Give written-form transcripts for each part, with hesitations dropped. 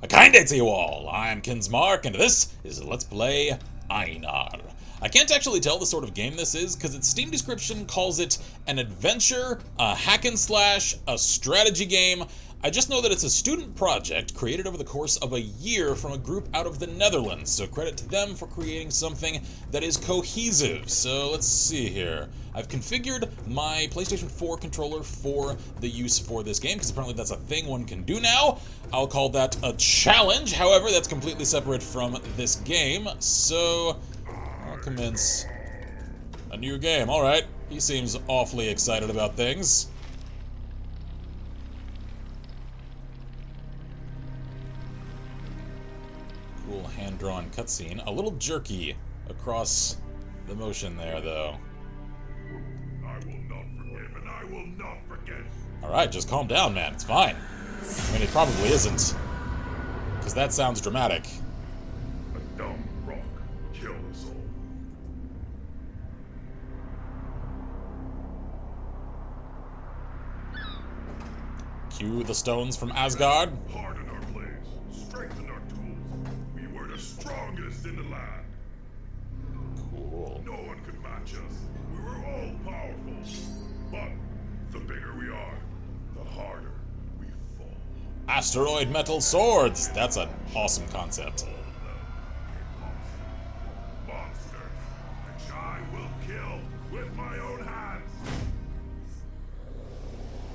A kind day to you all. I'm Kinsmarck, and this is Let's Play Einar. I can't actually tell the sort of game this is, because its Steam description calls it an adventure, a hack and slash, a strategy game. I just know that it's a student project created over the course of a year from a group out of the Netherlands, so credit to them for creating something that is cohesive. So let's see here. I've configured my PlayStation 4 controller for the use for this game, because apparently that's a thing one can do now. I'll call that a challenge. However, that's completely separate from this game, so I'll commence a new game. Alright, he seems awfully excited about things. Cool hand-drawn cutscene. A little jerky across the motion there, though. I will not forgive and I will not forget. Alright, just calm down, man. It's fine. I mean, it probably isn't. Because that sounds dramatic. A dumb rock kill us all. Cue the stones from Asgard. Harden our blades, strengthen our tools. We were the strongest in the land. Cool. No one could match us. We were all powerful. But the bigger we are, the harder we fall. Asteroid metal swords. That's an awesome concept. Monsters, which I will kill with my own hands.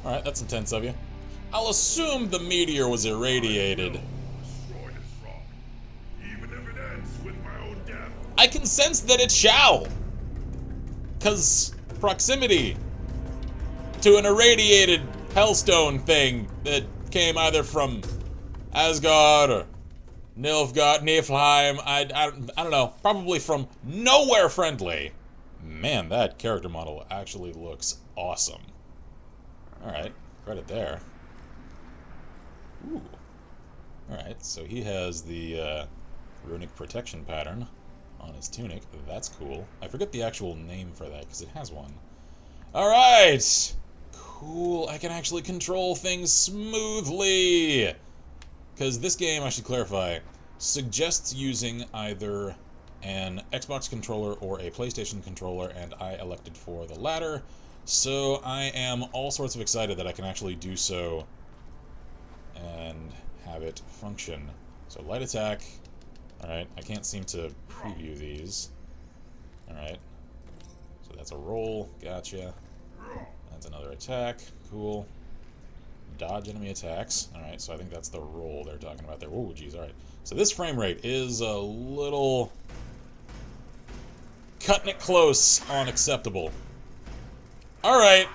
Alright, that's intense of you. I'll assume the meteor was irradiated. Destroy this rock, even if it ends with my own death. I can sense that it shall. 'Cause proximity to an irradiated hellstone thing that came either from Asgard or Niflheim. I don't know. Probably from nowhere friendly. Man, that character model actually looks awesome. Alright, credit there. Ooh. Alright, so he has the runic protection pattern on his tunic. That's cool. I forget the actual name for that, because it has one. Alright! Cool, I can actually control things smoothly! Because this game, I should clarify, suggests using either an Xbox controller or a PlayStation controller, and I elected for the latter. So I am all sorts of excited that I can actually do so and have it function. So light attack. Alright, I can't seem to preview these. Alright. So that's a roll. Gotcha. That's another attack. Cool. Dodge enemy attacks. Alright, so I think that's the roll they're talking about there. Oh, geez, alright. So this frame rate is a little cutting it close on acceptable. Alright.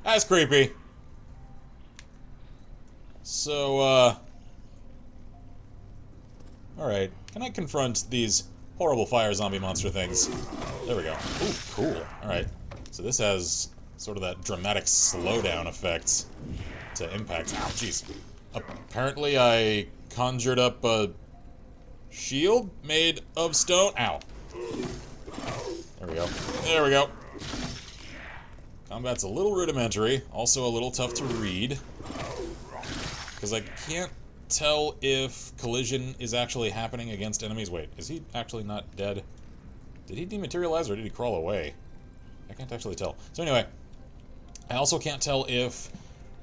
That's creepy. So, alright. Can I confront these horrible fire zombie monster things? There we go. Ooh, cool. Alright. So this has sort of that dramatic slowdown effect to impact. Ow, jeez. Apparently I conjured up a shield made of stone. Ow. There we go. There we go. Combat's a little rudimentary, also a little tough to read, because I can't tell if collision is actually happening against enemies. Wait, is he actually not dead? Did he dematerialize or did he crawl away? I can't actually tell. So anyway, I also can't tell if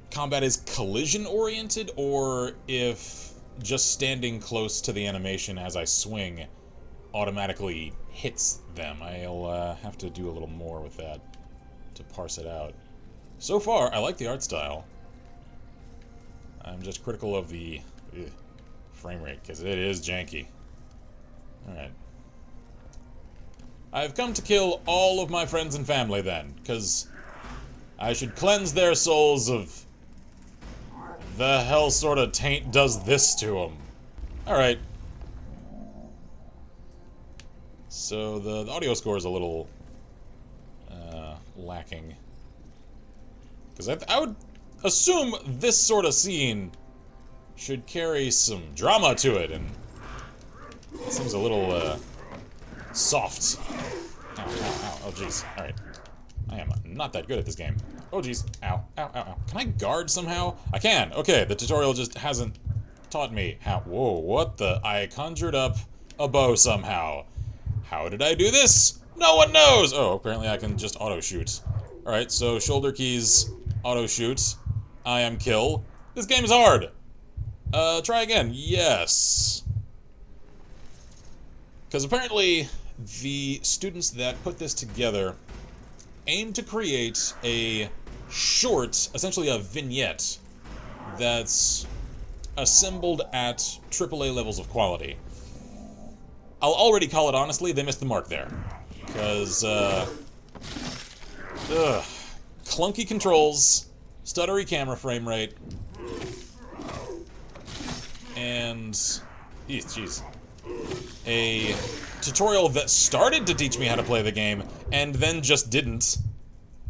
combat is collision-oriented or if just standing close to the animation as I swing automatically hits them. I'll have to do a little more with that to parse it out. So far, I like the art style. I'm just critical of the frame rate, because it is janky. Alright. I've come to kill all of my friends and family, then, because I should cleanse their souls of the hell sort of taint does this to them. Alright. So the audio score is a little lacking. Because I would assume this sort of scene should carry some drama to it, and it seems a little soft. Ow, ow, ow. Oh, jeez. Alright. I am not that good at this game. Oh, jeez. Ow, ow, ow, ow. Can I guard somehow? I can. Okay, the tutorial just hasn't taught me how... Whoa, what the... I conjured up a bow somehow. How did I do this? No one knows! Oh, apparently I can just auto-shoot. Alright, so shoulder keys, auto-shoot. I am kill. This game is hard! Try again. Yes. Because apparently the students that put this together aim to create a short, essentially a vignette, that's assembled at AAA levels of quality. I'll already call it honestly, they missed the mark there. Because, clunky controls, stuttery camera frame rate, and... Jeez. A tutorial that started to teach me how to play the game, and then just didn't,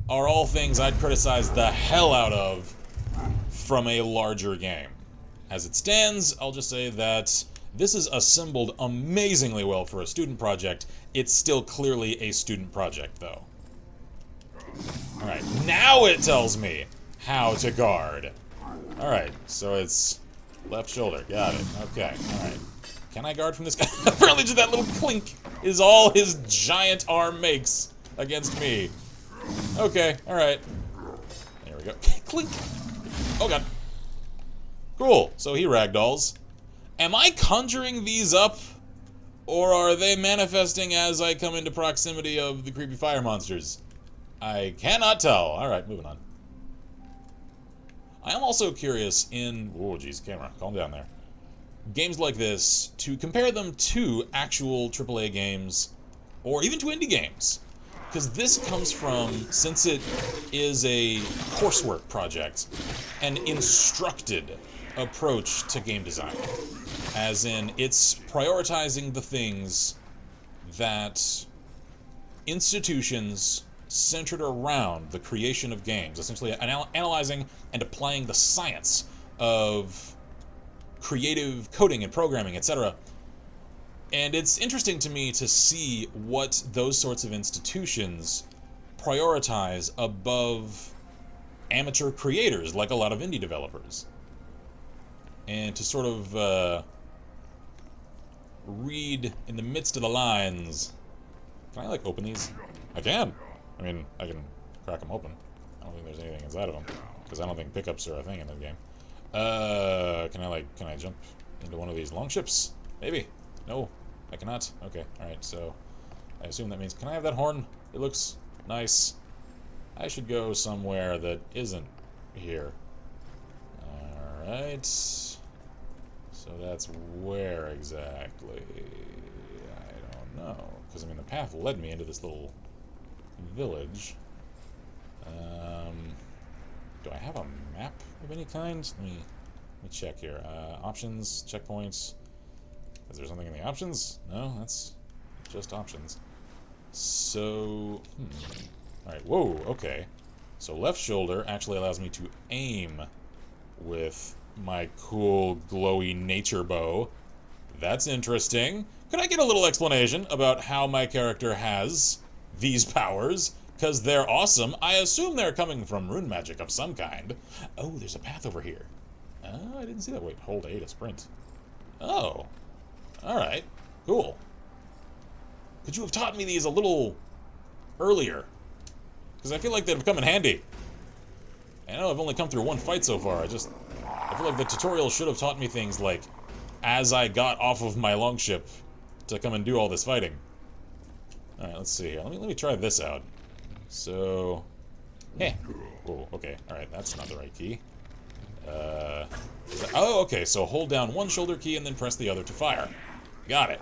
are all things I'd criticize the hell out of from a larger game. As it stands, I'll just say that this is assembled amazingly well for a student project. It's still clearly a student project, though. Alright, now it tells me how to guard. Alright, so it's left shoulder. Got it. Okay, alright. Can I guard from this guy? Apparently just that little clink is all his giant arm makes against me. Okay, alright. There we go. Clink! Oh god. Cool, so he ragdolls. Am I conjuring these up? Or are they manifesting as I come into proximity of the creepy fire monsters? I cannot tell. Alright, moving on. I am also curious in... Oh, jeez, camera. Calm down there. Games like this, to compare them to actual AAA games, or even to indie games. Because this comes from, since it is a coursework project, an instructed approach to game design. As in, it's prioritizing the things that institutions centered around the creation of games, essentially analyzing and applying the science of creative coding and programming, etc. And it's interesting to me to see what those sorts of institutions prioritize above amateur creators, like a lot of indie developers. And to sort of read in the midst of the lines. Can I, like, open these? I can! I mean, I can crack them open. I don't think there's anything inside of them, because I don't think pickups are a thing in the game. Can I jump into one of these longships? Maybe. No, I cannot. Okay, alright, so I assume that means, can I have that horn? It looks nice. I should go somewhere that isn't here. Alright. So that's where exactly? I don't know. Because, I mean, the path led me into this little village. Do I have a map of any kind? Let me check here. Options, checkpoints. Is there something in the options? No, that's just options. So, Alright, whoa, okay. So left shoulder actually allows me to aim with my cool, glowy nature bow. That's interesting. Could I get a little explanation about how my character has these powers? Because they're awesome. I assume they're coming from rune magic of some kind. Oh, there's a path over here. Oh, I didn't see that. Wait, hold A to sprint. Oh. Alright. Cool. Could you have taught me these a little earlier? Because I feel like they'd have come in handy. I know I've only come through one fight so far. I feel like the tutorial should have taught me things like as I got off of my longship to come and do all this fighting. Alright, let's see here. Let me try this out. So... Oh, okay. Alright, that's not the right key. Oh, okay, so hold down one shoulder key and then press the other to fire. Got it.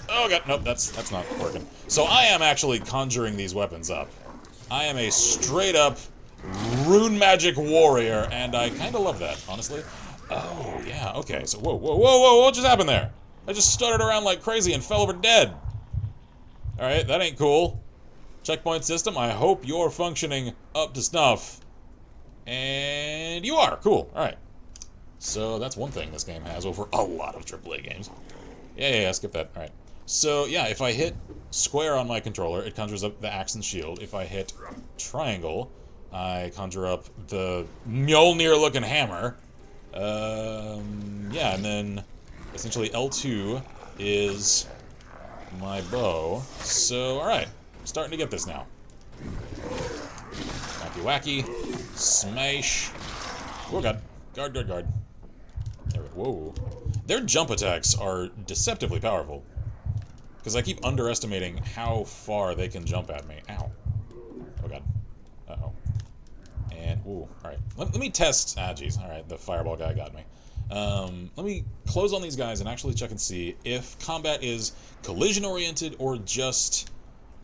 Oh god, nope, that's not working. So I am actually conjuring these weapons up. I am a straight-up rune magic warrior, and I kind of love that, honestly. Oh, yeah, okay, so whoa, what just happened there? I just stuttered around like crazy and fell over dead. Alright, that ain't cool. Checkpoint system, I hope you're functioning up to snuff. And you are, cool, alright. So that's one thing this game has over a lot of AAA games. Yeah, skip that, alright. So, yeah, if I hit square on my controller, it conjures up the axe and shield. If I hit triangle, I conjure up the Mjolnir-looking hammer. Yeah, and then essentially L2 is my bow. So, alright. Starting to get this now. Wacky wacky. Smash. Oh god. Guard, guard, guard. There we go. Whoa. Their jump attacks are deceptively powerful. Because I keep underestimating how far they can jump at me. Ow. Oh god. Uh-oh. And, ooh, alright. Let me test... Ah, jeez. Alright, the fireball guy got me. Let me close on these guys and actually check and see if combat is collision-oriented or just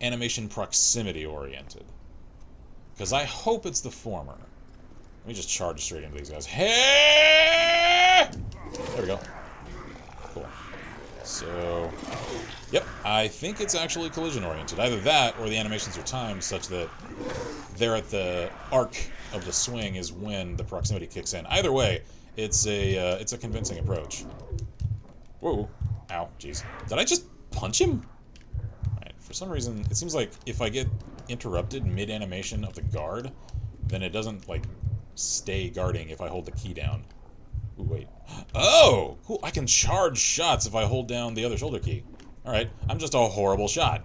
animation proximity-oriented. Because I hope it's the former. Let me just charge straight into these guys. Hey! There we go. Cool. So, yep, I think it's actually collision-oriented. Either that, or the animations are timed such that they're at the arc of the swing is when the proximity kicks in. Either way, it's a convincing approach. Whoa. Ow, jeez. Did I just punch him? Alright, for some reason, it seems like if I get interrupted mid-animation of the guard, then it doesn't, like, stay guarding if I hold the key down. Ooh, wait. Oh! Cool, I can charge shots if I hold down the other shoulder key. Alright, I'm just a horrible shot.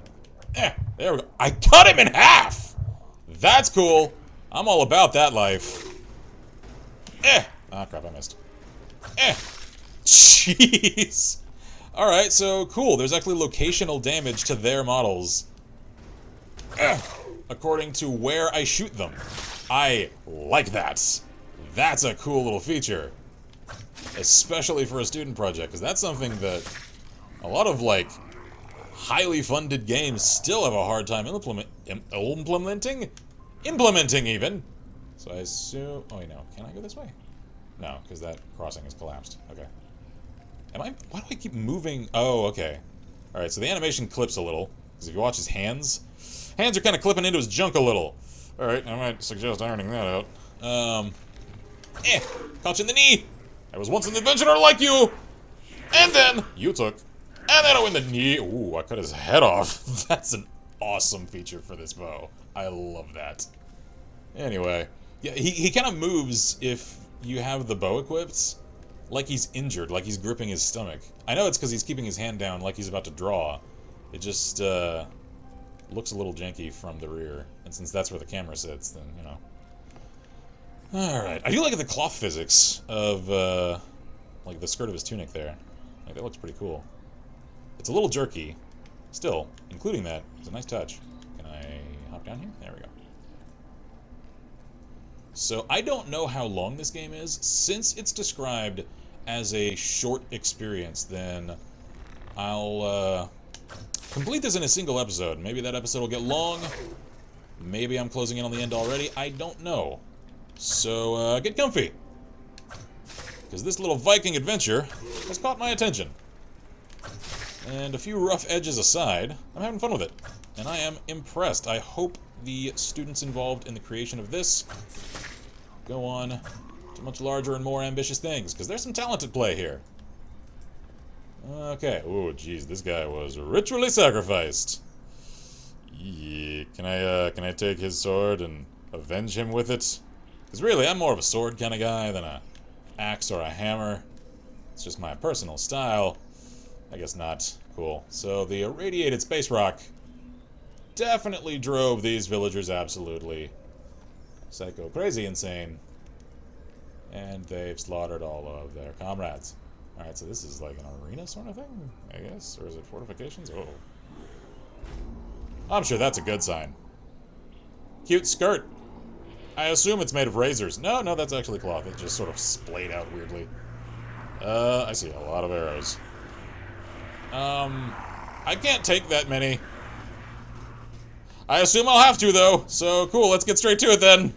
There we go. I cut him in half! That's cool. I'm all about that life. Ah, crap, I missed. Jeez! Alright, so cool. There's actually locational damage to their models. According to where I shoot them. I like that. That's a cool little feature. Especially for a student project, because that's something that a lot of, like, highly funded games still have a hard time implementing even. So I assume... Oh, wait, no. Can I go this way? No, because that crossing is collapsed. Okay. Why do I keep moving? Oh, okay. Alright, so the animation clips a little. Because if you watch his hands are kind of clipping into his junk a little. Alright, I might suggest ironing that out. Caught you in the knee! I was once an adventurer like you! And then, you took. And then I went in the knee. Ooh, I cut his head off. That's an awesome feature for this bow. I love that. Anyway. Yeah, he kind of moves if you have the bow equipped like he's injured, like he's gripping his stomach. I know it's because he's keeping his hand down like he's about to draw. It just, looks a little janky from the rear. And since that's where the camera sits, then, you know. Alright. I do like the cloth physics of, like, the skirt of his tunic there. Like, that looks pretty cool. It's a little jerky. Still, including that, it's a nice touch. Can I hop down here? There we go. So, I don't know how long this game is. Since it's described as a short experience, then I'll, complete this in a single episode. Maybe that episode will get long. Maybe I'm closing in on the end already. I don't know. So, get comfy. Because this little Viking adventure has caught my attention. And a few rough edges aside, I'm having fun with it. And I am impressed. I hope the students involved in the creation of this go on to much larger and more ambitious things. Because there's some talent at play here. Okay. Oh, geez, this guy was ritually sacrificed. Yeah. Can I take his sword and avenge him with it? Because really, I'm more of a sword kind of guy than a axe or a hammer. It's just my personal style. I guess not. Cool. So the irradiated space rock definitely drove these villagers absolutely psycho crazy insane. And they've slaughtered all of their comrades. Alright, so this is like an arena sort of thing, I guess? Or is it fortifications? Oh. I'm sure that's a good sign. Cute skirt. I assume it's made of razors. No, that's actually cloth. It just sort of splayed out weirdly. I see a lot of arrows. I can't take that many. I assume I'll have to, though. So, cool, let's get straight to it, then.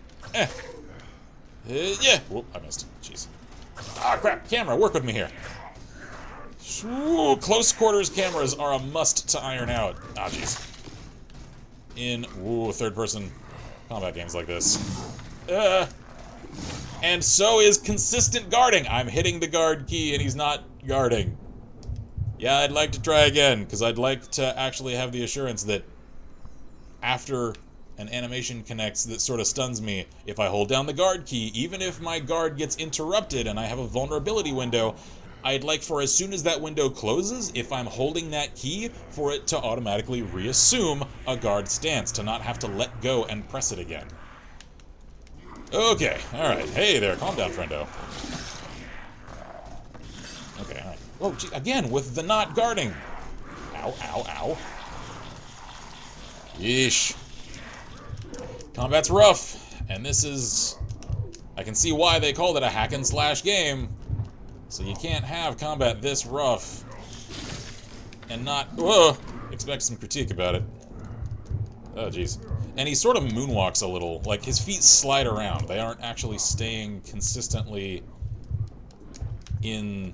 Yeah. Whoop, I missed. Jeez. Ah, crap. Camera, work with me here. Ooh, close quarters cameras are a must to iron out. Ah, jeez. In, third-person combat games like this. And so is consistent guarding. I'm hitting the guard key, and he's not guarding. Yeah, I'd like to try again, because I'd like to actually have the assurance that after an animation connects that sort of stuns me. If I hold down the guard key, even if my guard gets interrupted and I have a vulnerability window, I'd like for as soon as that window closes, if I'm holding that key, for it to automatically reassume a guard stance, to not have to let go and press it again. Okay, alright. Hey there, calm down, friendo. Okay, alright. Oh, gee, again, with the not guarding. Ow, ow, ow. Yeesh. Combat's rough, and this is... I can see why they called it a hack and slash game. So you can't have combat this rough and not expect some critique about it. Oh, jeez. And he sort of moonwalks a little. Like, his feet slide around. They aren't actually staying consistently in,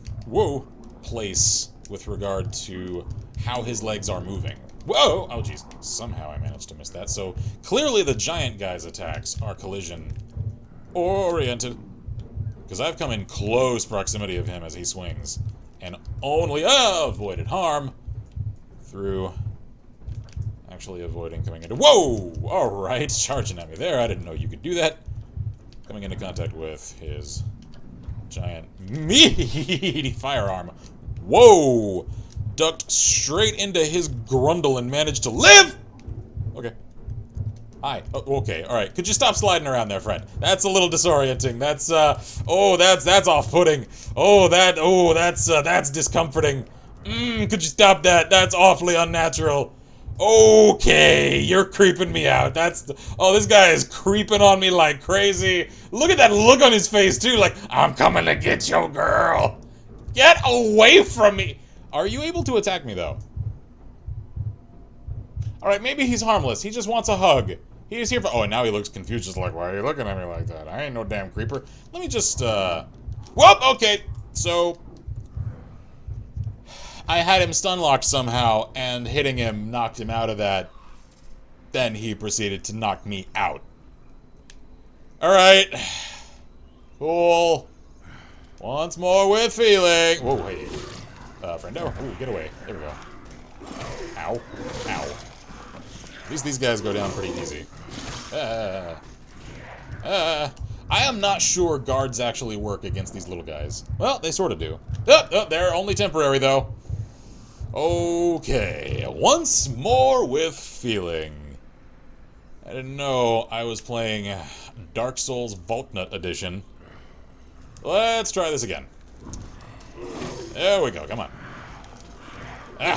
place with regard to how his legs are moving. Whoa! Oh, jeez. Somehow I managed to miss that. So, clearly the giant guy's attacks are collision-oriented. Because I've come in close proximity of him as he swings, and only avoided harm through actually avoiding coming into... Whoa! Alright, charging at me there. I didn't know you could do that. Coming into contact with his giant, meaty firearm. Whoa! Ducked straight into his grundle and managed to live! Okay. Hi. Oh, okay, alright. Could you stop sliding around there, friend? That's a little disorienting. That's, that's off-putting. That's discomforting. Could you stop that? That's awfully unnatural. Okay, you're creeping me out. This guy is creeping on me like crazy. Look at that look on his face, too, like, I'm coming to get your girl. Get away from me. Are you able to attack me, though? Alright, maybe he's harmless. He just wants a hug. He's here for... Oh, and now he looks confused, just like, why are you looking at me like that? I ain't no damn creeper. Let me just, Whoop! Okay, so... I had him stun-locked somehow, and hitting him knocked him out of that. Then he proceeded to knock me out. Alright. Cool. Once more with feeling. Whoa, hey. Friendo. Ooh, get away. There we go. Ow. Ow. At least these guys go down pretty easy. I am not sure guards actually work against these little guys. Well, they sort of do. They're only temporary, though. Okay. Once more with feeling. I didn't know I was playing Dark Souls Volknut Edition. Let's try this again. There we go. Come on. I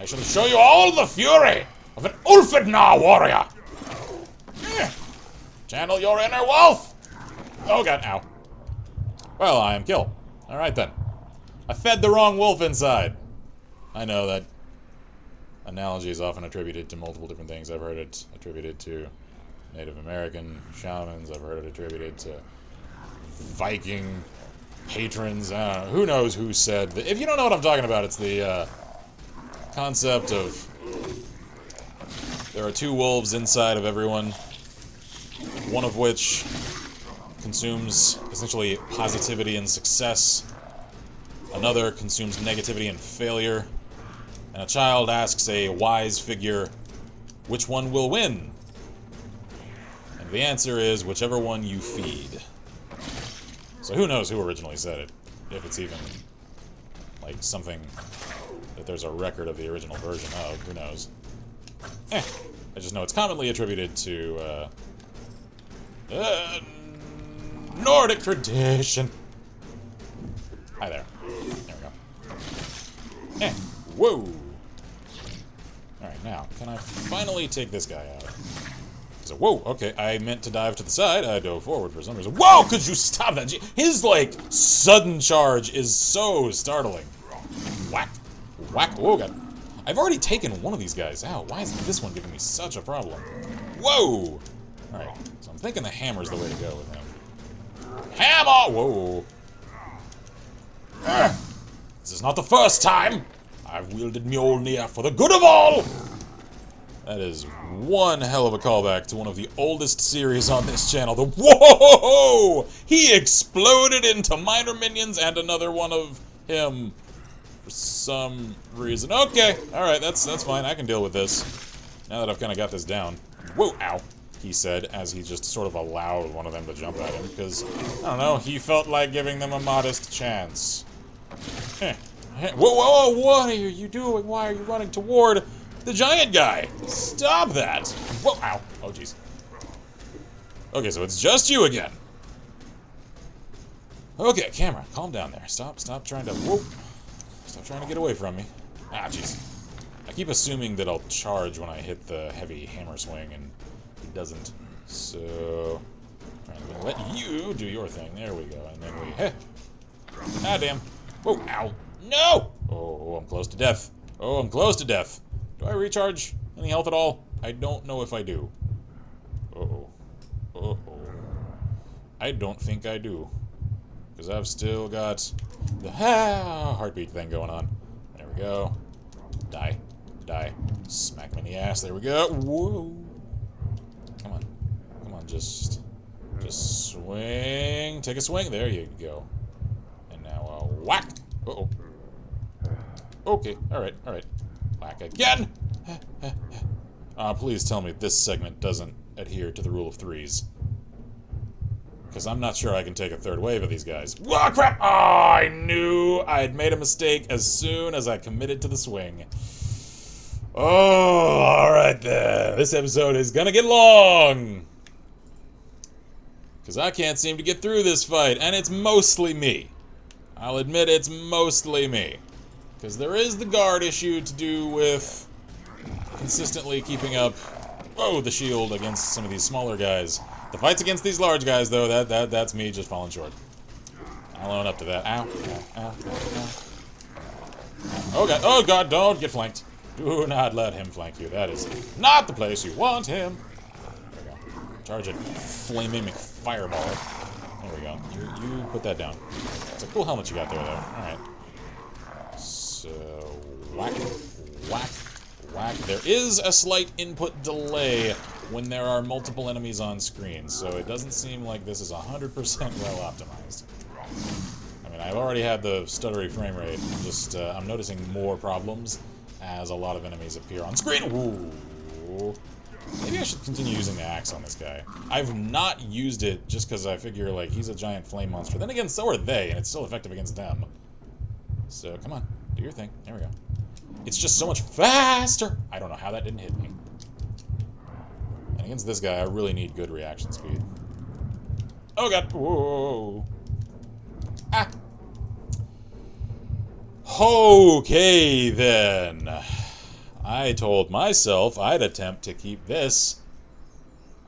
shall show you all the fury of an Ulfidna warrior! Channel your inner wolf! Oh god, ow. Well, I am killed. Alright then. I fed the wrong wolf inside. I know that analogy is often attributed to multiple different things. I've heard it attributed to Native American shamans. I've heard it attributed to Viking patrons. I don't know. Who knows who said that. If you don't know what I'm talking about, it's the concept of there are two wolves inside of everyone, one of which consumes essentially positivity and success, another consumes negativity and failure, and a child asks a wise figure, which one will win? And the answer is whichever one you feed. So who knows who originally said it, if it's even like something that there's a record of the original version of, who knows. I just know it's commonly attributed to Nordic tradition. Hi there. There we go. Whoa! Alright, now, can I finally take this guy out? So, whoa, okay, I meant to dive to the side. I dove forward for some reason. Whoa, could you stop that? His, like, sudden charge is so startling. Whack. Whack. Whoa, God. I've already taken one of these guys out. Why is this one giving me such a problem? Whoa! Alright, so I'm thinking the hammer's the way to go with him. Hammer! Whoa! This is not the first time I've wielded Mjolnir for the good of all! That is one hell of a callback to one of the oldest series on this channel. The whoa! He exploded into minor minions and another one of him for some reason. Okay, alright, that's fine. I can deal with this. Now that I've kind of got this down. Whoa, ow. he said, as he just sort of allowed one of them to jump at him, because, I don't know, he felt like giving them a modest chance. Whoa, whoa, whoa, what are you doing? Why are you running toward the giant guy? Stop that! Whoa, ow. Oh, jeez. Okay, so it's just you again. Okay, camera, calm down there. Stop trying to, whoa. Stop trying to get away from me. Ah, jeez. I keep assuming that I'll charge when I hit the heavy hammer swing, and it doesn't. So, I'm gonna let you do your thing. There we go, and then we, ah, damn. Whoa, ow. No! Oh, I'm close to death. Oh, I'm close to death. Do I recharge any health at all? I don't know if I do. Uh-oh. Uh-oh. I don't think I do. Because I've still got the heartbeat thing going on. There we go. Die. Die. Smack him in the ass. There we go. Whoa. Come on. Come on, just swing. Take a swing. There you go. And now, whack. Uh-oh. Okay. Alright. Alright. Whack again. Please tell me this segment doesn't adhere to the rule of threes. Because I'm not sure I can take a third wave of these guys. Whoa, crap! Oh, I knew I had made a mistake as soon as I committed to the swing. Oh, alright then. This episode is gonna get long. Because I can't seem to get through this fight, and it's mostly me. I'll admit it's mostly me. Because there is the guard issue to do with consistently keeping up, the shield against some of these smaller guys. The fights against these large guys, though, that's me just falling short. I'll own up to that. Ow, ow, ow, ow. Oh god, don't get flanked. Do not let him flank you. That is not the place you want him. There we go. Charge it. Flaming fireball. There we go. You put that down. It's a cool helmet you got there, though. Alright. So, whack, whack, whack. There is a slight input delay when there are multiple enemies on screen, so it doesn't seem like this is 100% well optimized. I mean, I've already had the stuttery frame rate. I'm noticing more problems as a lot of enemies appear on screen. Ooh. Maybe I should continue using the axe on this guy. I've not used it just because I figure, like, he's a giant flame monster. Then again, so are they, and it's still effective against them. So, come on. Do your thing. There we go. It's just so much faster! I don't know how that didn't hit me. And against this guy, I really need good reaction speed. Oh god! Whoa! Ah! Okay, then. I told myself I'd attempt to keep this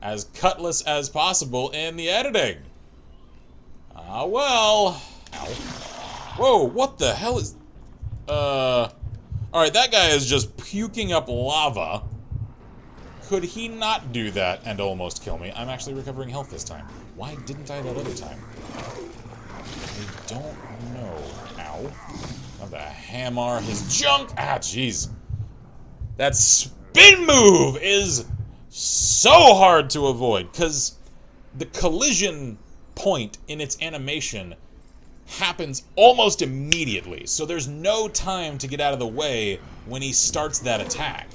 as cutless as possible in the editing. Ah, well. Ow. Whoa, what the hell is... Alright, that guy is just puking up lava. Could he not do that and almost kill me? I'm actually recovering health this time. Why didn't I that other time? I don't know. Ow. Not the hammer, his junk! Ah, jeez. That spin move is so hard to avoid, because the collision point in its animation happens almost immediately, so there's no time to get out of the way when he starts that attack.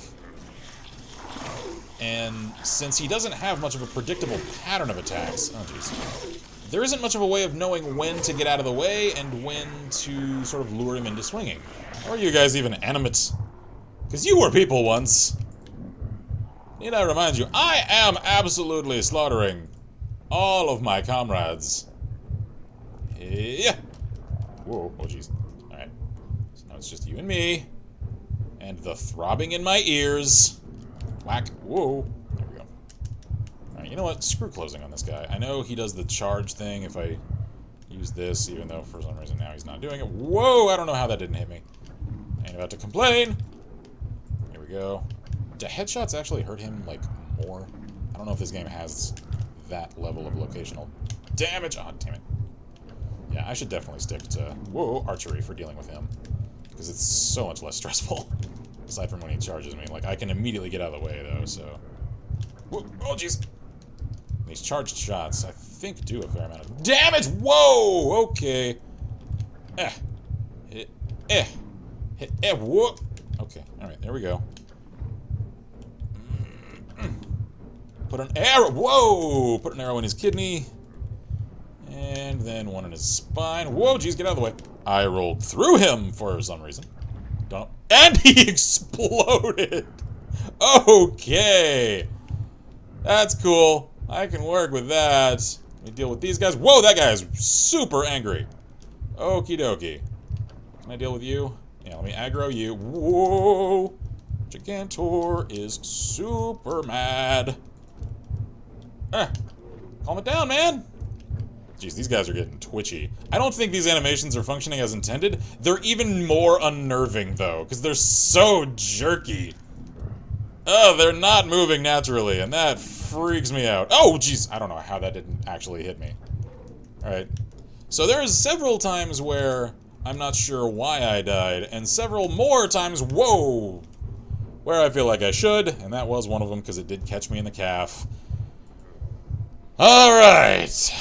And since he doesn't have much of a predictable pattern of attacks, oh jeez, there isn't much of a way of knowing when to get out of the way and when to sort of lure him into swinging. Or are you guys even animate? Because you were people once. Need I remind you, I am absolutely slaughtering all of my comrades. Yeah. Whoa, oh jeez. Alright. So now it's just you and me. And the throbbing in my ears. Whack. Whoa. There we go. Alright, you know what? Screw closing on this guy. I know he does the charge thing if I use this, even though for some reason now he's not doing it. Whoa, I don't know how that didn't hit me. I ain't about to complain. Here we go. Do headshots actually hurt him, like, more? I don't know if this game has that level of locational damage. Oh, damn it. Yeah, I should definitely stick to, archery for dealing with him. Because it's so much less stressful. Aside from when he charges me. Like, I can immediately get out of the way, though, so... Whoa, oh, jeez! These charged shots, I think, do a fair amount of damage! Whoa! Okay. Whoa! Okay, alright, there we go. Put an arrow. Whoa! Put an arrow in his kidney. And then one in his spine. Whoa, geez, get out of the way. I rolled through him for some reason. Don't. And he exploded! Okay. That's cool. I can work with that. Let me deal with these guys. Whoa, that guy is super angry. Okie dokie. Can I deal with you? Yeah, let me aggro you. Whoa! Gigantor is super mad. Calm it down, man. Jeez, these guys are getting twitchy. I don't think these animations are functioning as intended. They're even more unnerving, though, because they're so jerky. Oh, they're not moving naturally, and that freaks me out. Oh, jeez, I don't know how that didn't actually hit me. Alright. So there's several times where I'm not sure why I died, and several more times, whoa, where I feel like I should, and that was one of them because it did catch me in the calf. Alright.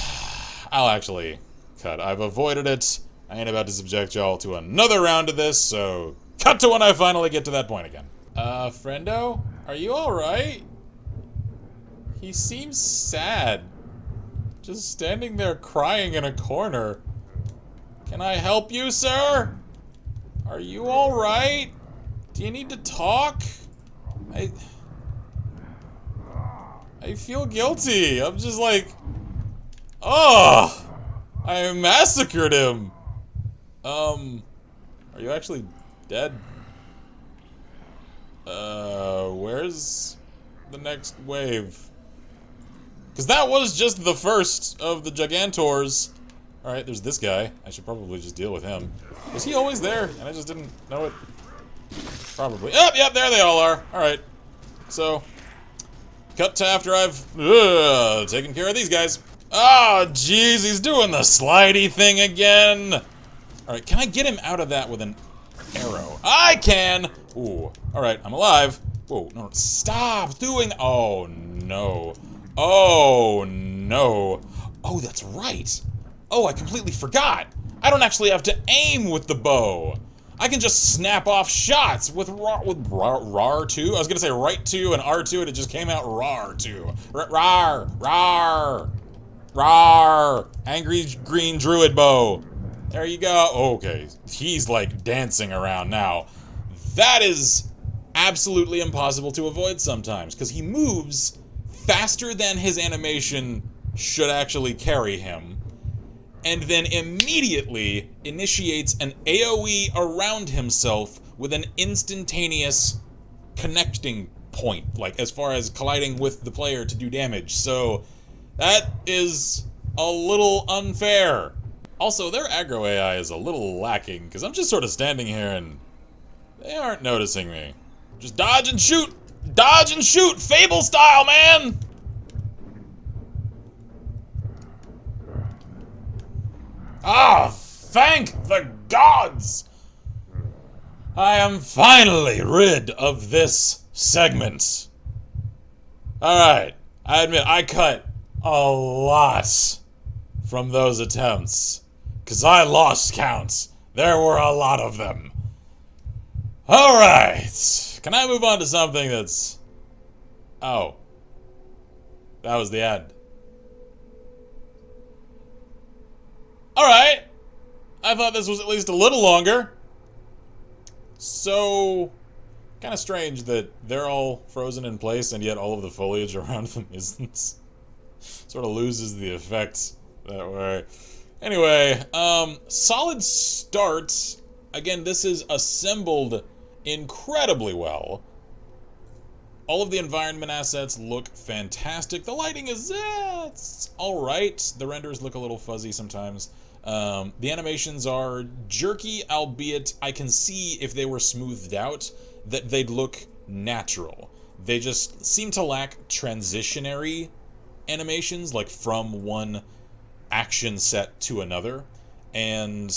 I'll actually cut. I've avoided it. I ain't about to subject y'all to another round of this, so cut to when I finally get to that point again. Friendo? Are you alright? He seems sad. Just standing there crying in a corner. Can I help you, sir? Are you alright? Do you need to talk? I feel guilty. I'm just like... Oh! I massacred him! Are you actually dead? Where's the next wave? Because that was just the first of the Gigantors. Alright, there's this guy. I should probably just deal with him. Was he always there? And I just didn't know it? Probably. Yep, there they all are. Alright. So, cut to after I've taken care of these guys. Oh, jeez, he's doing the slidey thing again. Alright, can I get him out of that with an arrow? I can! Ooh, alright, I'm alive. Whoa, no, stop doing... Oh, no. Oh, no. Oh, that's right. Oh, I completely forgot. I don't actually have to aim with the bow. I can just snap off shots with RAR2. I was gonna say right 2 and R2, and it just came out RAR2. RAR. Rawr! Angry green druid bow. There you go. Okay, he's like dancing around now. That is absolutely impossible to avoid sometimes, because he moves faster than his animation should actually carry him, and then immediately initiates an AoE around himself with an instantaneous connecting point, like as far as colliding with the player to do damage. So that is a little unfair. Also, their aggro AI is a little lacking, because I'm just sort of standing here and they aren't noticing me. Just dodge and shoot! Dodge and shoot! Fable style, man! Ah, thank the gods! I am finally rid of this segment. Alright, I admit, I cut a lot from those attempts, because I lost count. There were a lot of them. Alright, can I move on to something that's... Oh. That was the end. Alright. I thought this was at least a little longer. So, kind of strange that they're all frozen in place and yet all of the foliage around them isn't. Sort of loses the effect that way. Anyway, solid start. Again, this is assembled incredibly well. All of the environment assets look fantastic. The lighting is, it's alright. The renders look a little fuzzy sometimes. The animations are jerky, albeit I can see if they were smoothed out that they'd look natural. They just seem to lack transitionary animations, like from one action set to another, and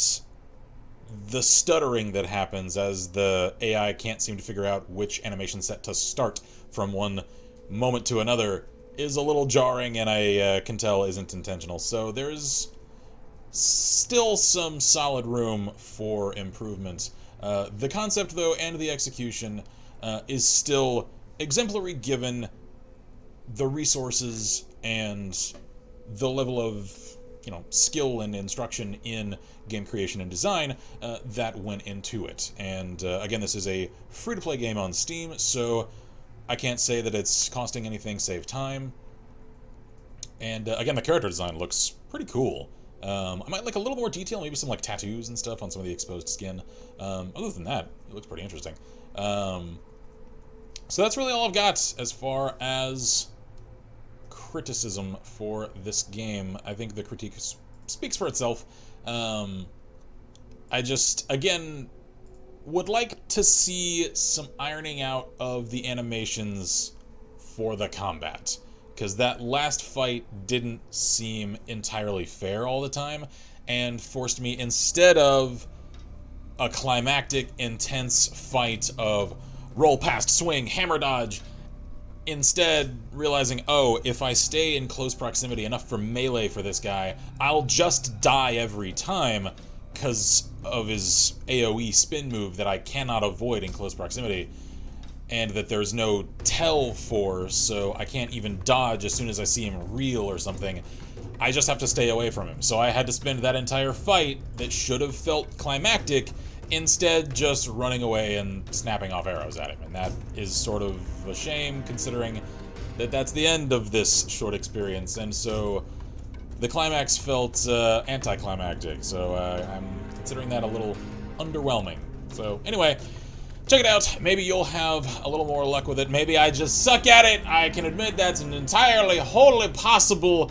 the stuttering that happens as the AI can't seem to figure out which animation set to start from one moment to another is a little jarring, and I can tell isn't intentional. So there's still some solid room for improvement. The concept, though, and the execution is still exemplary, given the resources and the level of, skill and instruction in game creation and design that went into it. And again, this is a free-to-play game on Steam, so I can't say that it's costing anything save time. And again, the character design looks pretty cool. I might like a little more detail, maybe some like tattoos and stuff on some of the exposed skin. Other than that, it looks pretty interesting. So that's really all I've got as far as criticism for this game. I think the critique speaks for itself. I just, again, would like to see some ironing out of the animations for the combat, because that last fight didn't seem entirely fair all the time, and forced me, instead of a climactic, intense fight of roll past, swing, hammer dodge, instead realizing, oh, if I stay in close proximity enough for melee for this guy, I'll just die every time because of his AoE spin move that I cannot avoid in close proximity, and that there's no tell for, so I can't even dodge as soon as I see him reel or something. I just have to stay away from him. So I had to spend that entire fight that should have felt climactic instead just running away and snapping off arrows at him. And that is sort of a shame, considering that that's the end of this short experience. And so the climax felt anticlimactic. So I'm considering that a little underwhelming. So anyway, check it out. Maybe you'll have a little more luck with it. Maybe I just suck at it. I can admit that's an entirely, wholly possibility.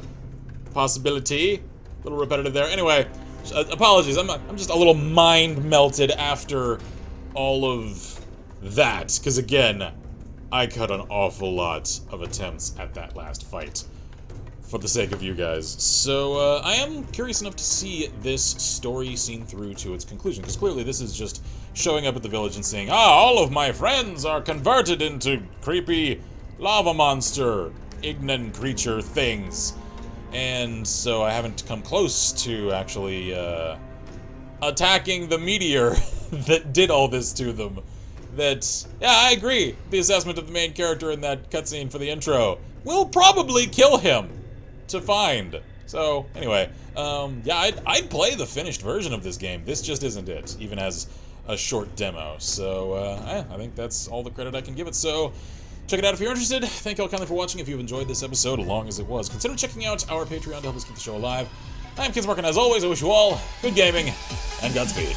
A little repetitive there. Anyway, apologies. I'm just a little mind melted after all of that, because again, I cut an awful lot of attempts at that last fight for the sake of you guys. So I am curious enough to see this story seen through to its conclusion, because clearly this is just showing up at the village and saying, all of my friends are converted into creepy lava monster, ignorant creature things. And so I haven't come close to actually attacking the meteor that did all this to them. That, yeah, I agree. The assessment of the main character in that cutscene for the intro will probably kill him to find. So, anyway, yeah, I'd play the finished version of this game. This just isn't it, even as a short demo. So, I think that's all the credit I can give it. So, check it out if you're interested. Thank you all kindly for watching. If you've enjoyed this episode, long as it was, consider checking out our Patreon to help us keep the show alive. I'm Kinsmarck, and as always, I wish you all good gaming and Godspeed.